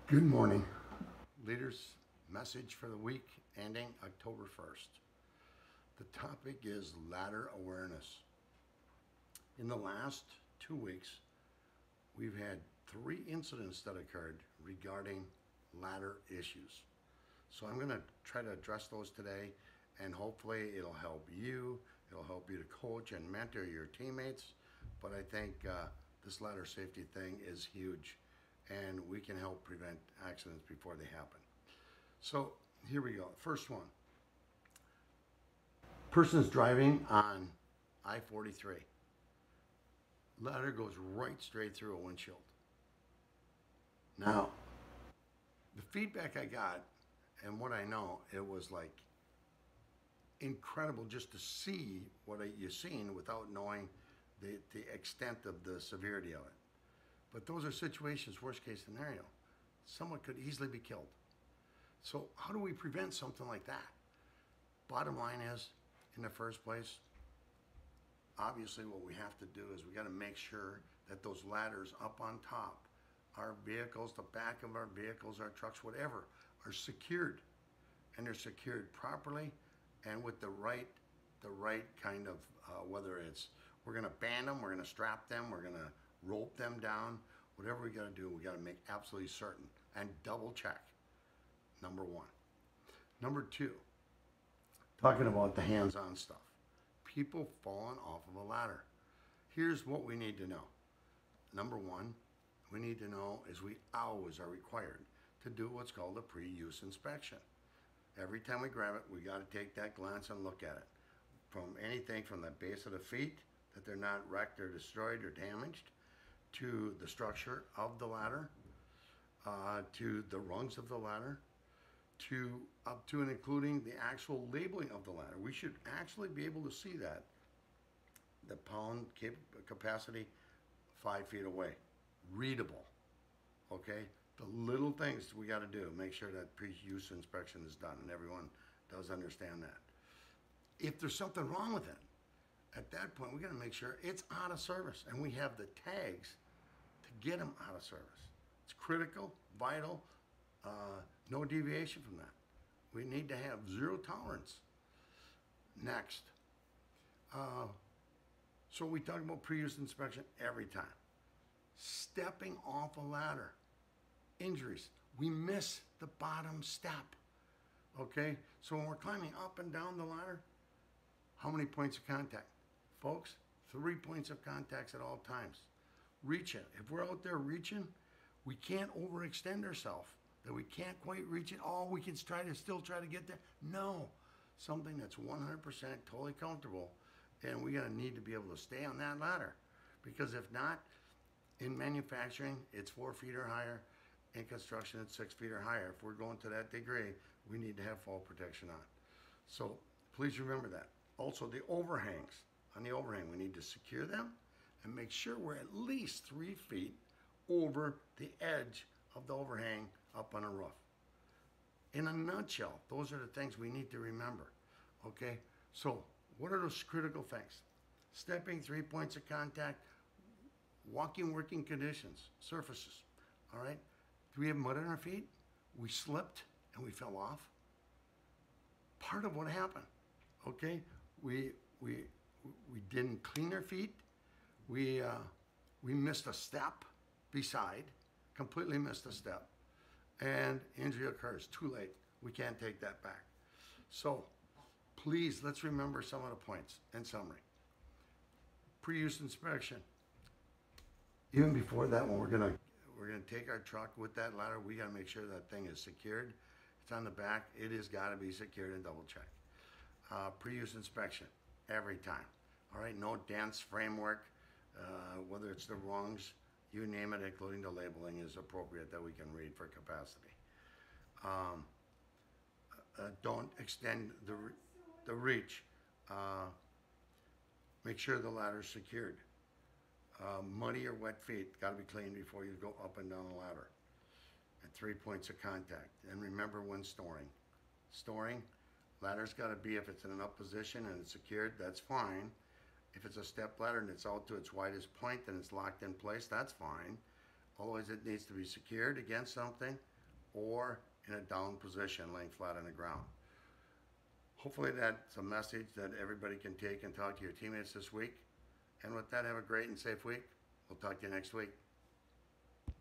Good morning. Leaders' message for the week ending October 1st. The topic is ladder awareness. In the last 2 weeks, we've had 3 incidents that occurred regarding ladder issues. So I'm going to try to address those today, and hopefully it'll help you. It'll help you to coach and mentor your teammates. But I think this ladder safety thing is huge, and we can help prevent accidents before they happen. So here we go. First one. Person is driving on I-43. Ladder goes right straight through a windshield. Now, the feedback I got and what I know, it was like incredible just to see what you've seen without knowing the extent of the severity of it. But those are situations, worst case scenario. Someone could easily be killed. So how do we prevent something like that? Bottom line is, in the first place, obviously what we have to do is we got to make sure that those ladders up on top, our vehicles, the back of our vehicles, our trucks, whatever, are secured. And they're secured properly and with the right kind of, whether it's, we're going to band them, we're going to strap them, we're going to rope them down, whatever we got to do, we got to make absolutely certain and double check. Number one. Number two, talking about the hands-on stuff. People falling off of a ladder. Here's what we need to know. Number one, we need to know is we always are required to do what's called a pre-use inspection. Every time we grab it, we got to take that glance and look at it. From anything from the base of the feet, that they're not wrecked or destroyed or damaged, to the structure of the ladder, to the rungs of the ladder, to up to and including the actual labeling of the ladder. We should actually be able to see that. The pound capacity 5 feet away. Readable. Okay? The little things we got to do, make sure that pre-use inspection is done, and everyone does understand that. If there's something wrong with it, at that point we got to make sure it's out of service, and we have the tags to get them out of service. It's critical, vital, no deviation from that. We need to have zero tolerance. Next. So we talk about pre-use inspection every time. Stepping off a ladder. Injuries. We miss the bottom step. Okay? So when we're climbing up and down the ladder, how many points of contact? Folks, 3 points of contact at all times. Reach it. If we're out there reaching, we can't overextend ourselves. That we can't quite reach it. Oh, we can still try to get there. No. Something that's 100% totally comfortable, and we're going to need to be able to stay on that ladder. Because if not, in manufacturing, it's 4 feet or higher. In construction, it's 6 feet or higher. If we're going to that degree, we need to have fall protection on. So please remember that. Also, the overhangs. On the overhang, we need to secure them and make sure we're at least 3 feet over the edge of the overhang up on a roof. In a nutshell, those are the things we need to remember. Okay? So what are those critical things? Stepping, 3 points of contact, walking working conditions, surfaces. All right? Do we have mud on our feet? We slipped and we fell off. Part of what happened. Okay? We didn't clean our feet. We missed a step beside, completely missed a step, and injury occurs. Too late. We can't take that back. So please, let's remember some of the points in summary. Pre-use inspection. Even before that one, we're gonna take our truck with that ladder. We gotta make sure that thing is secured. It's on the back. It has gotta be secured and double check. Pre-use inspection every time. All right, no dense framework, whether it's the rungs, you name it, including the labeling is appropriate that we can read for capacity. Don't extend the reach. Make sure the ladder's secured. Muddy or wet feet, got to be cleaned before you go up and down the ladder. At 3 points of contact. And remember when storing. Storing, ladder's got to be, if it's in an up position and it's secured, that's fine. If it's a step ladder and it's out to its widest point and it's locked in place, that's fine. Otherwise, it needs to be secured against something or in a down position, laying flat on the ground. Hopefully that's a message that everybody can take and talk to your teammates this week. And with that, have a great and safe week. We'll talk to you next week.